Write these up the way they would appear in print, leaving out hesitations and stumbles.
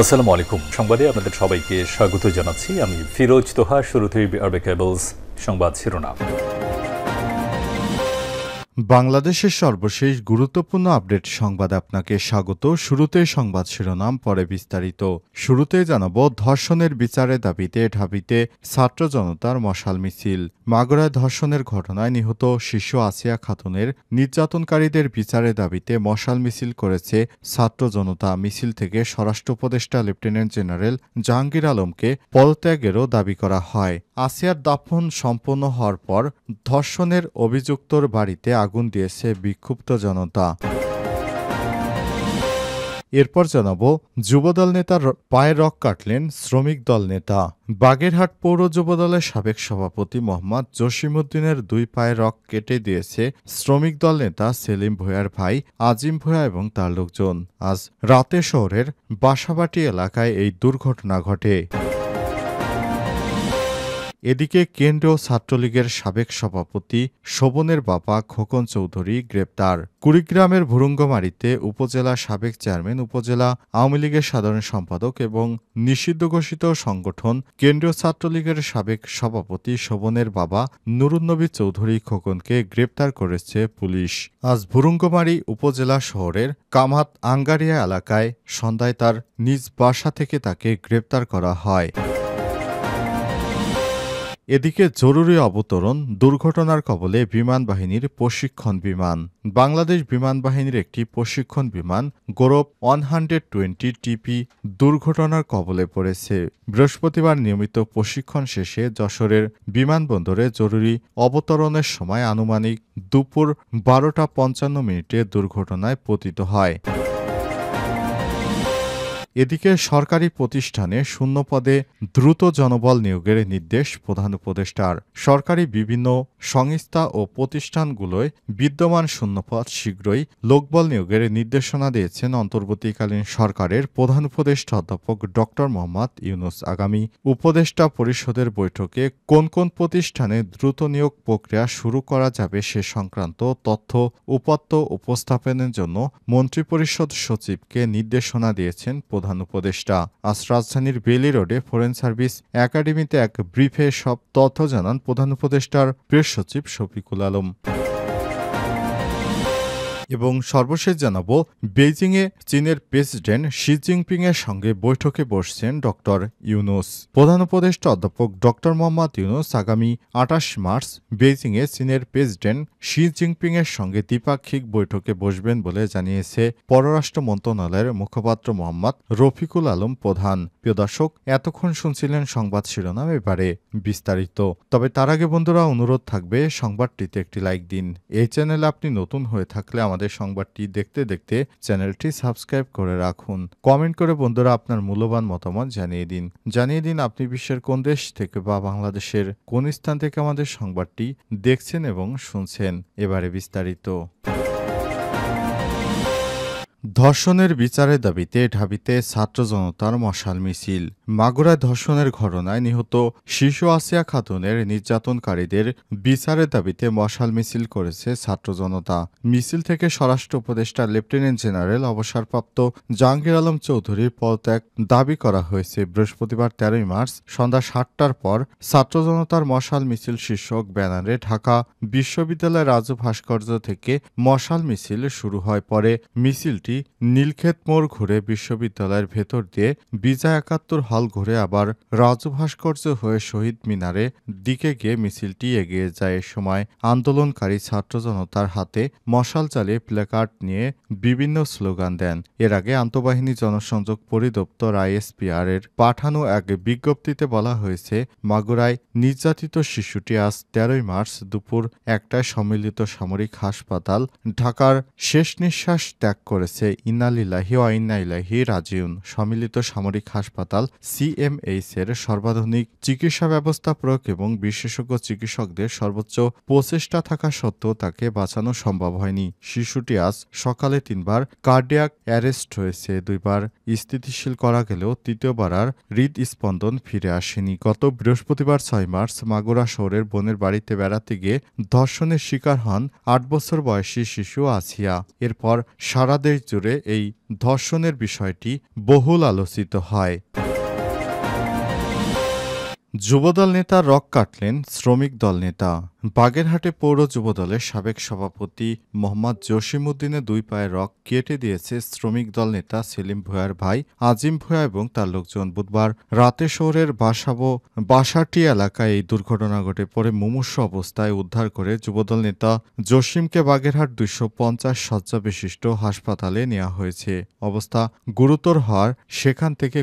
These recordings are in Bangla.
আসসালামু আলাইকুম। সংবাদে আপনাদের সবাইকে স্বাগত জানাচ্ছি। আমি ফিরোজ তোহা। শুরুতেই আরবে কেবলস সংবাদ শিরোনাম। বাংলাদেশের সর্বশেষ গুরুত্বপূর্ণ আপডেট সংবাদ আপনাকে স্বাগত। শুরুতে সংবাদ শিরোনাম, পরে বিস্তারিত। শুরুতে জানাবো, ধর্ষণের বিচারের দাবিতে ঢাবিতে ছাত্র জনতার মশাল মিছিল। মাগুরায় ধর্ষণের ঘটনায় নিহত শিশু আসিয়া খাতুনের নির্যাতনকারীদের বিচারের দাবিতে মশাল মিছিল করেছে ছাত্র জনতা। মিছিল থেকে স্বরাষ্ট্র উপদেষ্টা লেফটেন্যান্ট জেনারেল জাহাঙ্গীর আলমকে পদত্যাগেরও দাবি করা হয়। আসিয়ার দাফন সম্পন্ন হওয়ার পর ধর্ষণের অভিযুক্তর বাড়িতে আগুন দিয়েছে বিক্ষুব্ধ জনতা। এরপর জানাবো, যুবদল নেতার পায়ে রক কাটলেন শ্রমিক দল নেতা। বাগেরহাট পৌর যুবদলের সাবেক সভাপতি মোহাম্মদ জসিমউদ্দিনের দুই পায়ে রক কেটে দিয়েছে শ্রমিক দল নেতা সেলিম ভূঁইয়ার ভাই আজিম ভূঁইয়া এবং তার লোকজন। আজ রাতে শহরের বাসাবাটি এলাকায় এই দুর্ঘটনা ঘটে। এদিকে কেন্দ্রীয় ছাত্রলীগের সাবেক সভাপতি শোভনের বাবা খোকন চৌধুরী গ্রেপ্তার। কুড়িগ্রামের ভুরুঙ্গমারীতে উপজেলা সাবেক চেয়ারম্যান, উপজেলা আওয়ামী লীগের সাধারণ সম্পাদক এবং নিষিদ্ধ ঘোষিত সংগঠন কেন্দ্রীয় ছাত্রলীগের সাবেক সভাপতি শোভনের বাবা নুরুন্নবী চৌধুরী খোকনকে গ্রেপ্তার করেছে পুলিশ। আজ ভুরুঙ্গমারী উপজেলা শহরের কামাত আঙ্গারিয়া এলাকায় সন্ধ্যায় তার নিজ বাসা থেকে তাকে গ্রেপ্তার করা হয়। এদিকে জরুরি অবতরণ, দুর্ঘটনার কবলে বিমান বাহিনীর প্রশিক্ষণ বিমান। বাংলাদেশ বিমান বাহিনীর একটি প্রশিক্ষণ বিমান গৌরব 120 টিপি দুর্ঘটনার কবলে পড়েছে। বৃহস্পতিবার নিয়মিত প্রশিক্ষণ শেষে যশোরের বিমানবন্দরে জরুরি অবতরণের সময় আনুমানিক দুপুর 12:55 দুর্ঘটনায় পতিত হয়। এদিকে সরকারি প্রতিষ্ঠানে শূন্য পদে দ্রুত জনবল নিয়োগের নির্দেশ প্রধান উপদেষ্টার। সরকারি বিভিন্ন সংস্থা ও প্রতিষ্ঠানগুলোয় বিদ্যমান শূন্যপদ শীঘ্রই লোকবল নিয়োগের নির্দেশনা দিয়েছেন অন্তর্বর্তীকালীন সরকারের প্রধান উপদেষ্টা অধ্যাপক ড মোহাম্মদ ইউনূস। আগামী উপদেষ্টা পরিষদের বৈঠকে কোন কোন প্রতিষ্ঠানে দ্রুত নিয়োগ প্রক্রিয়া শুরু করা যাবে সে সংক্রান্ত তথ্য উপাত্ত উপস্থাপনের জন্য মন্ত্রিপরিষদ সচিবকে নির্দেশনা দিয়েছেন প্রধান উপদেষ্টা। আজ রাজধানীর বেইলি রোডে ফরেন সার্ভিস একাডেমিতে এক ব্রিফে সব তথ্য জানান প্রধান উপদেষ্টার প্রেস সচিব শফিকুল আলম। এবং সর্বশেষ জানাবো, বেইজিংয়ে চীনের প্রেসিডেন্ট শি জিনপিং এর সঙ্গে বৈঠকে বসছেন ড ইউনূস। প্রধান উপদেষ্টা অধ্যাপক ড মোহাম্মদ ইউনূস আগামী 28 মার্চ বেইজিংয়ে চীনের প্রেসিডেন্ট শি জিনপিং এর সঙ্গে দ্বিপাক্ষিক বৈঠকে বসবেন বলে জানিয়েছে পররাষ্ট্র মন্ত্রণালয়ের মুখপাত্র মোহাম্মদ রফিকুল আলম প্রধান। প্রিয় দর্শক, এতক্ষণ শুনছিলেন সংবাদ শিরোনাম, এবারে বিস্তারিত। তবে তার আগে বন্ধুরা, অনুরোধ থাকবে সংবাদটিতে একটি লাইক দিন। এই চ্যানেলে আপনি নতুন হয়ে থাকলে আমাদের সংবাদটি দেখতে দেখতে চ্যানেলটি সাবস্ক্রাইব করে রাখুন। কমেন্ট করে বন্ধুরা আপনার মূল্যবান মতামত জানিয়ে দিন আপনি বিশ্বের কোন দেশ থেকে বা বাংলাদেশের কোন স্থান থেকে আমাদের সংবাদটি দেখছেন এবং শুনছেন। এবারে বিস্তারিত। ধর্ষণের বিচারের দাবিতে ঢাবিতে ছাত্র জনতার মশাল মিছিল। মাগুরায় ধর্ষণের ঘটনায় নিহত শিশু আসিয়া খাতুনের নির্যাতনকারীদের বিচারের দাবিতে মশাল মিছিল করেছে ছাত্র জনতা। মিছিল থেকে স্বরাষ্ট্র উপদেষ্টা লেফটেন্যান্ট জেনারেল অবসরপ্রাপ্ত জাহাঙ্গীর আলম চৌধুরীর পদত্যাগ দাবি করা হয়েছে। বৃহস্পতিবার 13 মার্চ সন্ধ্যা 7টার পর ছাত্র জনতার মশাল মিছিল শীর্ষক ব্যানারে ঢাকা বিশ্ববিদ্যালয়ের রাজু ভাস্কর্য থেকে মশাল মিছিল শুরু হয়। পরে মিছিলটি নীলক্ষেত মোড় ঘুরে বিশ্ববিদ্যালয়ের ভেতর দিয়ে বিজয় ৭১ হল ঘুরে আবার রাজু ভাস্কর্য হয়ে শহীদ মিনারের দিকে গিয়ে মিছিলটি এগিয়ে যায়। এ সময় আন্দোলনকারী ছাত্র জনতার হাতে মশাল চালিয়ে প্ল্যাকার্ড নিয়ে বিভিন্ন স্লোগান দেন। এর আগে আন্তঃবাহিনী জনসংযোগ পরিদপ্তর আইএসপিআর এর পাঠানো এক বিজ্ঞপ্তিতে বলা হয়েছে, মাগুরায় নির্যাতিত শিশুটি আজ 13 মার্চ দুপুর 1টায় সম্মিলিত সামরিক হাসপাতাল ঢাকার শেষ নিঃশ্বাস ত্যাগ করেছে। ইন্না লিল্লাহি ওয়া ইন্না ইলাইহি রাজিউন। সম্মিলিত সামরিক হাসপাতাল সিএমএইচ এর সর্বাধুনিক চিকিৎসা ব্যবস্থা প্রয়োগ এবং বিশেষজ্ঞ চিকিৎসকদের সর্বোচ্চ প্রচেষ্টা থাকা সত্ত্বেও তাকে বাঁচানো সম্ভব হয়নি। শিশুটি আজ সকালে 3বার কার্ডিয়াক অ্যারেস্ট হয়েছে। 2বার স্থিতিশীল করা গেলেও তৃতীয়বার আর হৃদস্পন্দন ফিরে আসেনি। গত বৃহস্পতিবার 6 মার্চ মাগুরা শহরের বোনের বাড়িতে বেড়াতে গিয়ে ধর্ষণের শিকার হন 8 বছর বয়সী শিশু আসিয়া। এরপর সারা দেশ জুড়ে এই ধর্ষণের বিষয়টি বহুল আলোচিত হয়। যুবদল নেতা রক কাটলেন শ্রমিক দল নেতা। বাগেরহাটে পৌর যুবদলের সাবেক সভাপতি মোহাম্মদ জসিমউদ্দিনের দুই পায়ে রক কেটে দিয়েছে শ্রমিক দল নেতা সেলিম ভূঁইয়ার ভাই আজিম ভূঁইয়া এবং তার লোকজন। বুধবার রাতে শহরের বাসাটি এলাকায় এই দুর্ঘটনা ঘটে। পরে মুমূর্ষু অবস্থায় উদ্ধার করে যুবদল নেতা জসিমকে বাগেরহাট 250 শয্যা বিশিষ্ট হাসপাতালে নেওয়া হয়েছে। অবস্থা গুরুতর হওয়ার সেখান থেকে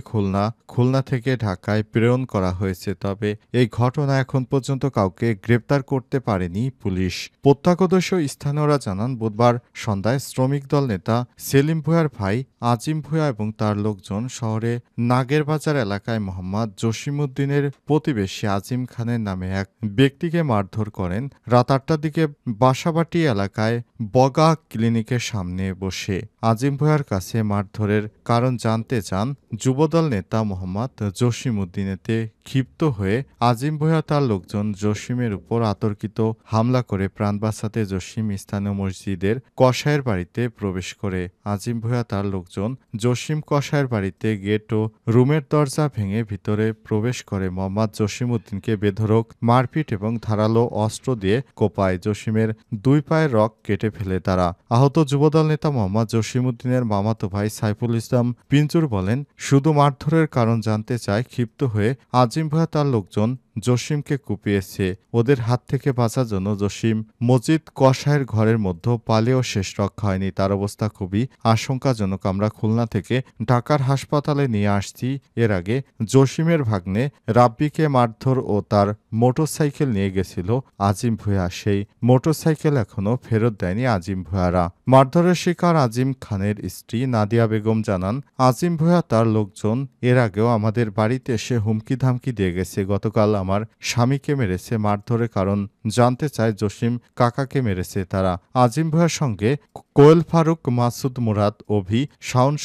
খুলনা থেকে ঢাকায় প্রেরণ করা হয়েছে। তবে এই ঘটনা এখন পর্যন্ত কাউকে গ্রেপ্তার করতে পারেনি পুলিশ। প্রত্যক্ষদর্শী স্থানীয়রা জানান, বুধবার সন্ধ্যায় শ্রমিক দল নেতা সেলিম ভূঁইয়ার ভাই আজিম ভূঁইয়া এবং তার লোকজন শহরে নাগেরবাজার এলাকায় মোহাম্মদ জসিমউদ্দিনের প্রতিবেশী আজিম খানের নামে এক ব্যক্তিকে মারধর করেন। রাত 8টার দিকে বাসাবাটি এলাকায় বগা ক্লিনিকের সামনে বসে আজিম ভূঁইয়ার কাছে মারধরের কারণ জানতে চান যুবদল নেতা মোহাম্মদ জসিমউদ্দিনেতে ক্ষিপ্ত হয়ে আজিম ভূঁইয়া তার লোকজন জসিমের উপর অতর্কিত হামলা করে প্রাণ বাঁচাতে জসিম স্থানীয় মসজিদের কসাইয়ের বাড়িতে প্রবেশ করে। আজিম ভূঁইয়া তার লোকজন জসিম কসাইয়ের বাড়িতে গেট ও রুমের দরজা ভেঙে ভিতরে প্রবেশ করে মোহাম্মদ জসিমউদ্দিনকে বেধড়ক মারপিট এবং ধারালো অস্ত্র দিয়ে কোপায়। জসিমের দুই পায়ের রক কেটে ফেলে তারা। আহত যুবদল নেতা মোহাম্মদ জসিমউদ্দিনের মামাতো ভাই সাইফুল ইসলাম পিঞ্চুর বলেন, শুধু মারধরের কারণ জানতে চায়। ক্ষিপ্ত হয়ে আজিম ভূঁইয়া তার লোকজন জসিমকে কুপিয়েছে। ওদের হাত থেকে বাঁচার জন্য জসিম মসজিদ কসাইয়ের ঘরের মধ্যে পালেও শেষ রক্ষা হয়নি। তার অবস্থা খুবই আশঙ্কাজনক। আমরা খুলনা থেকে ঢাকার হাসপাতালে নিয়ে আসছি। এর আগে জসিমের ভাগ্নে রাব্বিকে মারধর ও তার মোটরসাইকেল নিয়ে গেছিল আজিম ভূঁইয়া। সেই মোটরসাইকেল এখনও ফেরত দেয়নি আজিম ভূঁইয়ারা। মারধরের শিকার আজিম খানের স্ত্রী নাদিয়া বেগম জানান, আজিম ভূঁইয়া তার লোকজন এর আগেও আমাদের বাড়িতে এসে হুমকি ধামকি দিয়ে গেছে। গতকাল আমার স্বামীকে মেরেছে। মারধরের কারণ জানতে চায় জসিম কাকাকে মেরেছে তারা। আজিম ভূঁইয়ার সঙ্গে কোয়েল ফারুক, মাসুদ মুরাদ, অভি, শাওন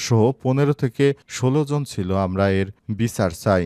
সহ 15 থেকে 16 জন ছিল। আমরা এর বিচার চাই।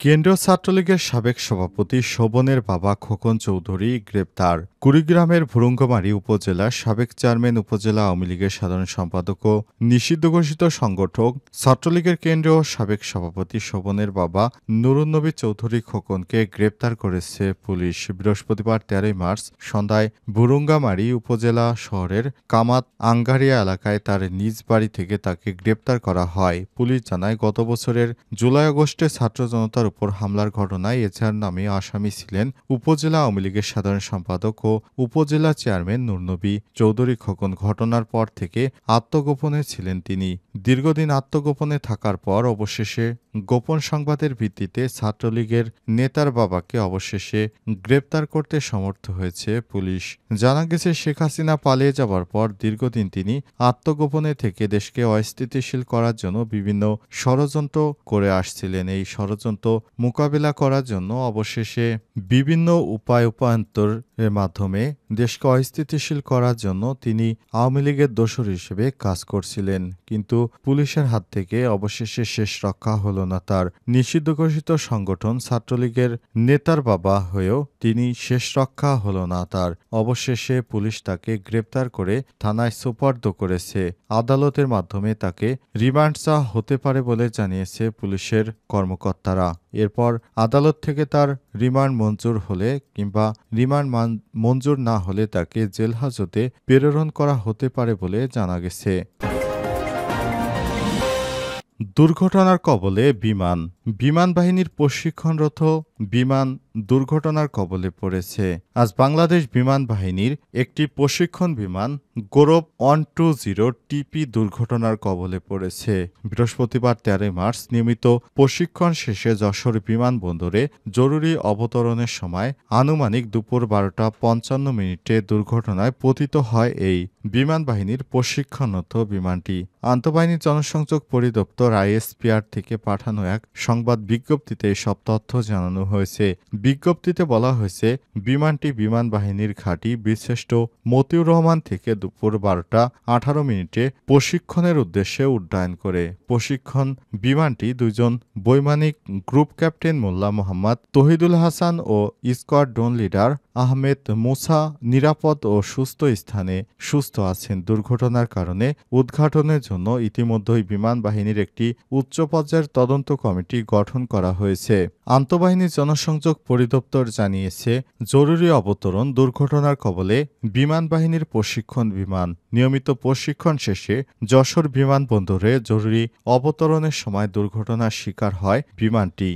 কেন্দ্রীয় ছাত্রলীগের সাবেক সভাপতি শোভনের বাবা খোকন চৌধুরী গ্রেপ্তার। কুড়িগ্রামের ভুরুঙ্গমারী উপজেলার সাবেক চেয়ারম্যান, উপজেলা আওয়ামী লীগের সাধারণ সম্পাদক ও নিষিদ্ধ ঘোষিত সংগঠক ছাত্রলীগের কেন্দ্রীয় সাবেক সভাপতি শোভনের বাবা নুরুন্নবী চৌধুরী খোকনকে গ্রেপ্তার করেছে পুলিশ। বৃহস্পতিবার 13 মার্চ সন্ধ্যায় ভুরুঙ্গামারী উপজেলা শহরের কামাত আঙ্গারিয়া এলাকায় তার নিজ বাড়ি থেকে তাকে গ্রেপ্তার করা হয়। পুলিশ জানায়, গত বছরের জুলাই-আগস্টে ছাত্র জনতার উপর হামলার ঘটনায় এজাহার নামে আসামি ছিলেন উপজেলা আওয়ামী লীগের সাধারণ সম্পাদক ও উপজেলা চেয়ারম্যান নুরনবী চৌধুরী খোকন। ঘটনার পর থেকে আত্মগোপনে ছিলেন তিনি। দীর্ঘদিন আত্মগোপনে থাকার পর অবশেষে গোপন সংবাদের ভিত্তিতে ছাত্রলীগের নেতার বাবাকে অবশেষে গ্রেপ্তার করতে সমর্থ হয়েছে পুলিশ। জানা গেছে, শেখ হাসিনা পালিয়ে যাবার পর দীর্ঘদিন তিনি আত্মগোপনে থেকে দেশকে অস্থিতিশীল করার জন্য বিভিন্ন ষড়যন্ত্র করে আসছিলেন। এই ষড়যন্ত্র মোকাবিলা করার জন্য অবশেষে বিভিন্ন উপায়ন্তরের মাধ্যমে দেশকে অস্থিতিশীল করার জন্য তিনি আওয়ামী লীগের দোসর হিসেবে কাজ করছিলেন। কিন্তু পুলিশের হাত থেকে অবশেষে শেষ রক্ষা হলো না তার। নিষিদ্ধ ঘোষিত সংগঠন ছাত্রলীগের নেতার বাবা হয়েও তিনি শেষ রক্ষা হলো না তার। অবশেষে পুলিশ তাকে গ্রেপ্তার করে থানায় সোপর্দ করেছে। আদালতের মাধ্যমে তাকে রিমান্ড চাওয়া হতে পারে বলে জানিয়েছে পুলিশের কর্মকর্তারা। এরপর আদালত থেকে তার রিমান্ড মঞ্জুর হলে কিংবা রিমান্ড মঞ্জুর না হলে তাকে জেলহাজতে প্রেরণ করা হতে পারে বলে জানা গেছে। দুর্ঘটনার কবলে বিমান বাহিনীর প্রশিক্ষণরত বিমান দুর্ঘটনার কবলে পড়েছে। আজ বাংলাদেশ বিমান বাহিনীর একটি প্রশিক্ষণ বিমান গৌরব 120 টিপি দুর্ঘটনার কবলে পড়েছে। বৃহস্পতিবার 13 মার্চ নিয়মিত প্রশিক্ষণ শেষে যশোর বিমানবন্দরে জরুরি অবতরণের সময় আনুমানিক দুপুর 12:55 দুর্ঘটনায় পতিত হয় এই বিমান বাহিনীর প্রশিক্ষণরত বিমানটি। আন্তঃবাহিনী জনসংযোগ পরিদপ্তর ISPR থেকে পাঠানো এক সংবাদ বিজ্ঞপ্তিতে এসব তথ্য জানানো হয়েছে। বিজ্ঞপ্তিতে বলা হয়েছে, বিমানটি বিমান বাহিনীর ঘাঁটি বীরশ্রেষ্ঠ মতিউর রহমান থেকে দুপুর 12:18 প্রশিক্ষণের উদ্দেশ্যে উড্ডয়ন করে। প্রশিক্ষণ বিমানটি দুজন বৈমানিক গ্রুপ ক্যাপ্টেন মোল্লা মোহাম্মদ তহিদুল হাসান ও স্কোয়াড্রন লিডার আহমেদ মুসা নিরাপদ ও সুস্থ স্থানে সুস্থ আছেন। দুর্ঘটনার কারণে উদ্ঘাটনের জন্য ইতিমধ্যেই বিমান বাহিনীর একটি উচ্চ পর্যায়ের তদন্ত কমিটি গঠন করা হয়েছে। আন্তঃবাহিনী জনসংযোগ পরিদপ্তর জানিয়েছে, জরুরি অবতরণ দুর্ঘটনার কবলে বিমান বাহিনীর প্রশিক্ষণ বিমান। নিয়মিত প্রশিক্ষণ শেষে যশোর বিমানবন্দরে জরুরি অবতরণের সময় দুর্ঘটনার শিকার হয় বিমানটি।